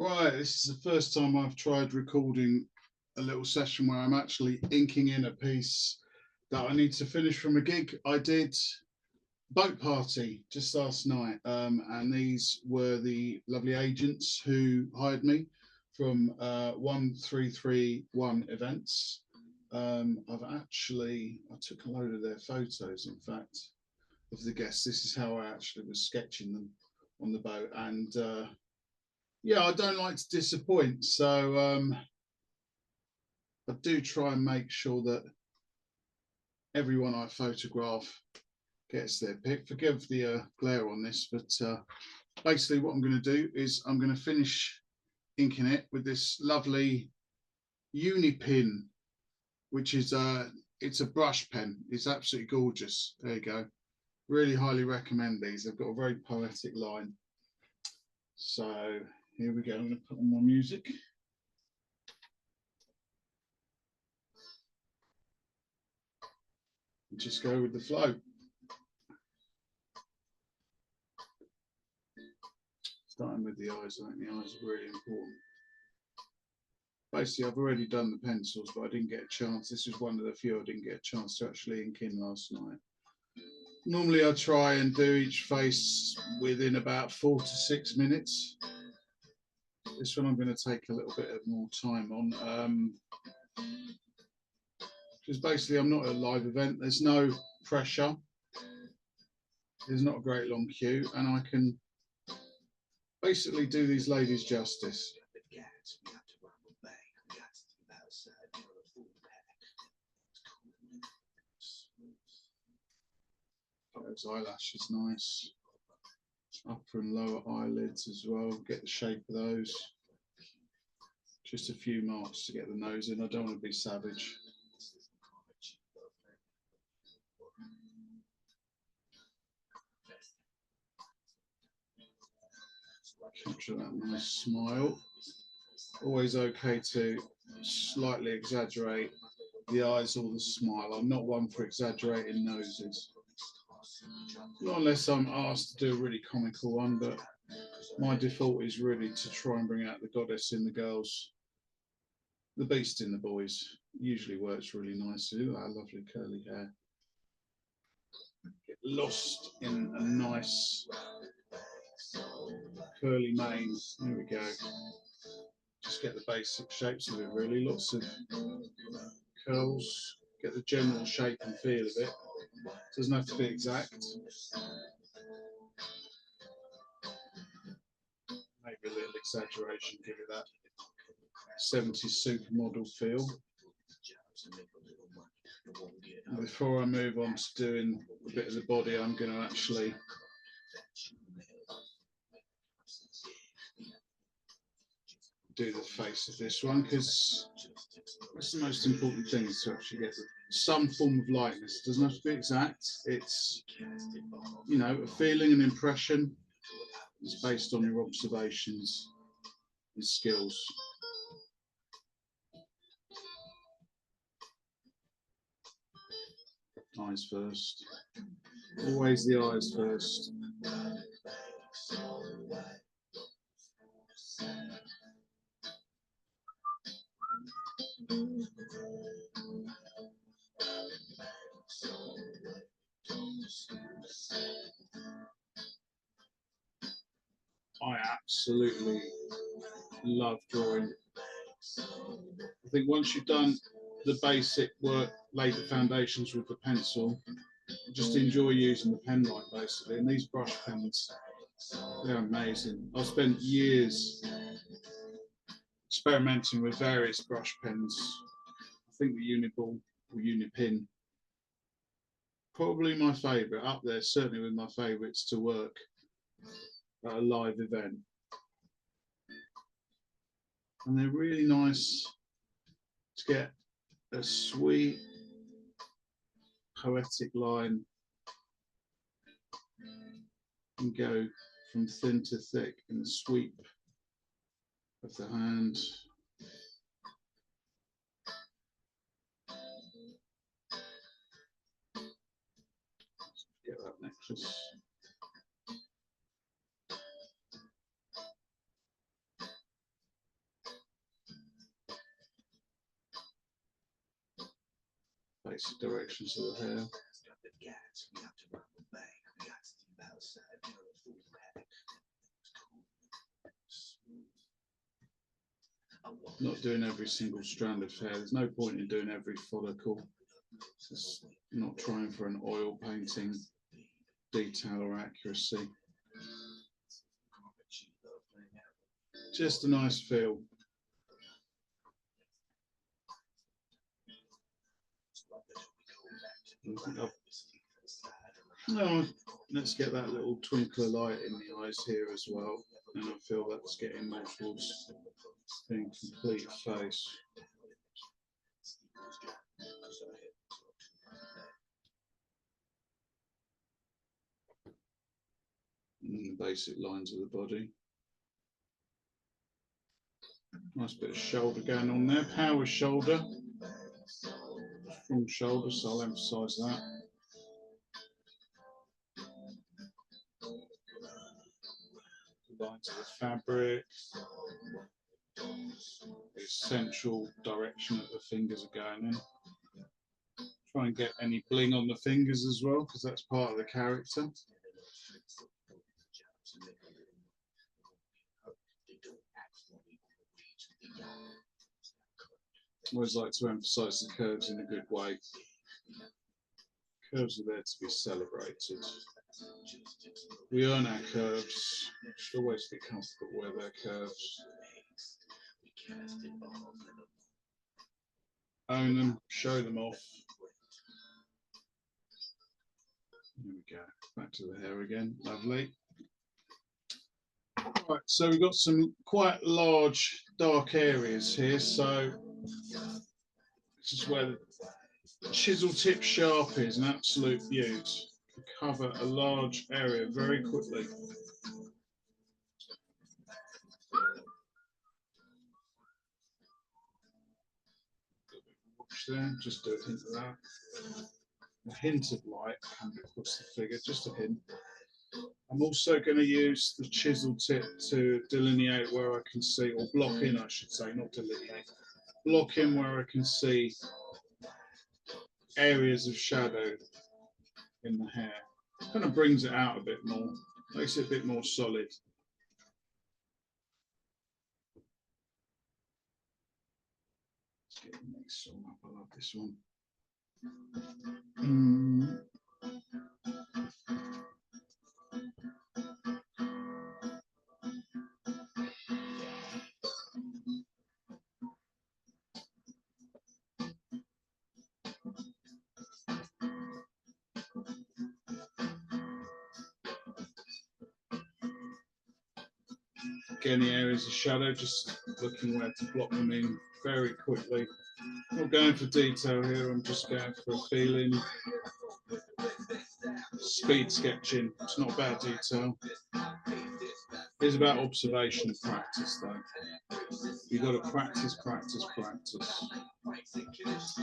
Right, this is the first time I've tried recording a little session where I'm actually inking in a piece that I need to finish from a gig I did, boat party, just last night, and these were the lovely agents who hired me from 1331 events. I took a load of their photos, in fact, of the guests. This is how I actually was sketching them on the boat, and yeah, I don't like to disappoint, so I do try and make sure that everyone I photograph gets their pick. Forgive the glare on this, but basically what I'm going to do is I'm going to finish inking it with this lovely uni pin, which is it's a brush pen. It's absolutely gorgeous. There you go. Really highly recommend these. They've got a very poetic line. So here we go. I'm going to put on my music. And just go with the flow. Starting with the eyes. I think the eyes are really important. Basically, I've already done the pencils, but I didn't get a chance. This is one of the few I didn't get a chance to actually ink in last night. Normally I try and do each face within about 4 to 6 minutes. This one I'm going to take a little bit more time on, because basically I'm not at a live event. There's no pressure. There's not a great long queue, and I can basically do these ladies justice. Those eyelashes nice. Upper and lower eyelids as well. Get the shape of those. Just a few marks to get the nose in. I don't want to be savage. Capture that nice smile. Always okay to slightly exaggerate the eyes or the smile. I'm not one for exaggerating noses. Not unless I'm asked to do a really comical one, but my default is really to try and bring out the goddess in the girls, the beast in the boys. Usually works really nicely. Look at that lovely curly hair. Get lost in a nice curly mane. There we go. Just get the basic shapes of it really. Lots of curls. Get the general shape and feel of it. Doesn't have to be exact. Maybe a little exaggeration, give it that 70s supermodel feel. Before I move on to doing a bit of the body, I'm going to actually do the face of this one, because that's the most important thing, is to actually get some form of likeness. It doesn't have to be exact. It's, you know, a feeling, an impression. It's based on your observations and skills. Eyes first. Always the eyes first. I absolutely love drawing. I think once you've done the basic work, laid the foundations with the pencil, just enjoy using the pen line basically. And these brush pens, they're amazing. I spent years experimenting with various brush pens. I think the Uniball or Unipin, probably my favourite, up there certainly with my favourites to work at a live event. And they're really nice to get a sweet poetic line and go from thin to thick in the sweep of the hand. Get that necklace. directions of the hair. Not doing every single strand of hair. There's no point in doing every follicle. It's not trying for an oil painting detail or accuracy. Just a nice feel. No, let's get that little twinkle of light in the eyes here as well, and I feel that's getting more towards being complete face. And the basic lines of the body. Nice bit of shoulder going on there, power shoulder, strong shoulder, so I'll emphasise that. Lines of the fabric, the essential direction that the fingers are going in. Try and get any bling on the fingers as well, because that's part of the character. I always like to emphasise the curves in a good way. Curves are there to be celebrated. We earn our curves. We should always be comfortable with our curves. Own them, show them off. There we go. Back to the hair again. Lovely. Right, so we've got some quite large dark areas here. So this is where the chisel tip sharp is an absolute beaut. Cover a large area very quickly. Watch there, just do a hint of that. A hint of light coming across the figure, just a hint. I'm also going to use the chisel tip to delineate where I can see, or block in, I should say, not delineate. Block in where I can see areas of shadow in the hair. Kind of brings it out a bit more, makes it a bit more solid. Let's get the next one up. I love this one. Any areas of shadow, just looking where to block them in very quickly. Not going for detail here, I'm just going for a feeling. Speed sketching, it's not about detail. It's about observation and practice though. You've got to practice, practice, practice.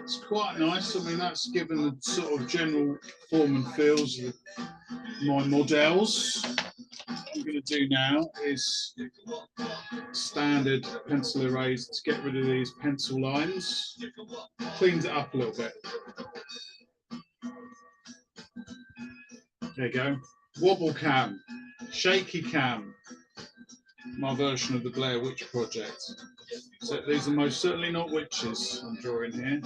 It's quite nice. I mean, that's given the sort of general form and feels of my models. What I'm going to do now is standard pencil erase to get rid of these pencil lines. Cleans it up a little bit. There you go. Wobble cam, shaky cam. My version of the Blair Witch Project. So these are most certainly not witches I'm drawing here.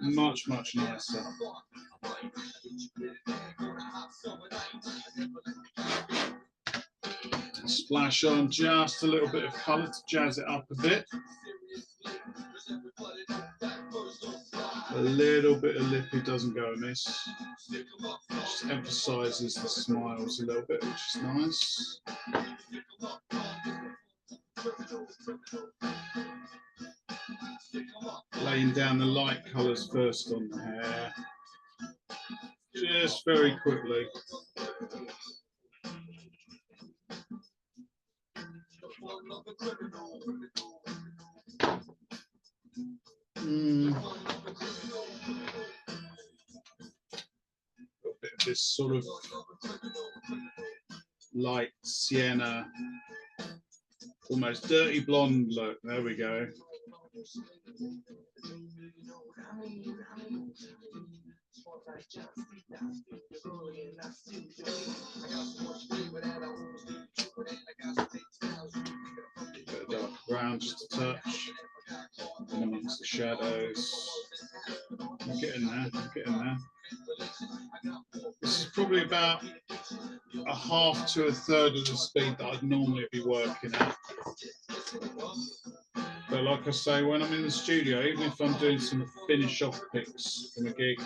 Much, much nicer. Splash on just a little bit of colour to jazz it up a bit. A little bit of lippy doesn't go amiss. Just emphasises the smiles a little bit, which is nice. Laying down the light colours first on the hair. Just very quickly. A bit of this sort of light sienna, almost dirty blonde look. There we go. Bit of dark brown, just a touch, in amongst the shadows. I'm getting there, I'm getting there. This is probably about a half to a third of the speed that I'd normally be working at. But like I say, when I'm in the studio, even if I'm doing some finish off pics from a gig, I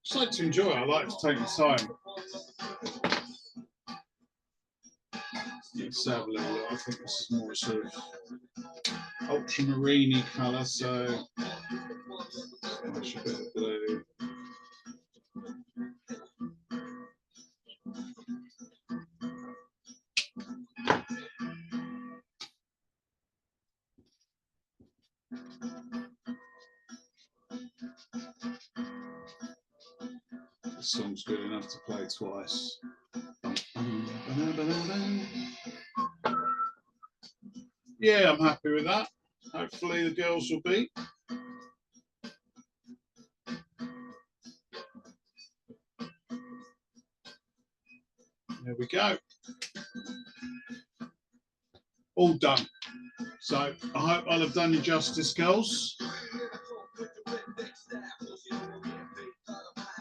just like to enjoy it. I like to take my time. Let's have a little look. I think this is more sort of ultramarine colour, so much a bit of blue. This song's good enough to play twice. Yeah, I'm happy with that. Hopefully the girls will be. There we go. All done. So I hope I'll have done you justice, girls.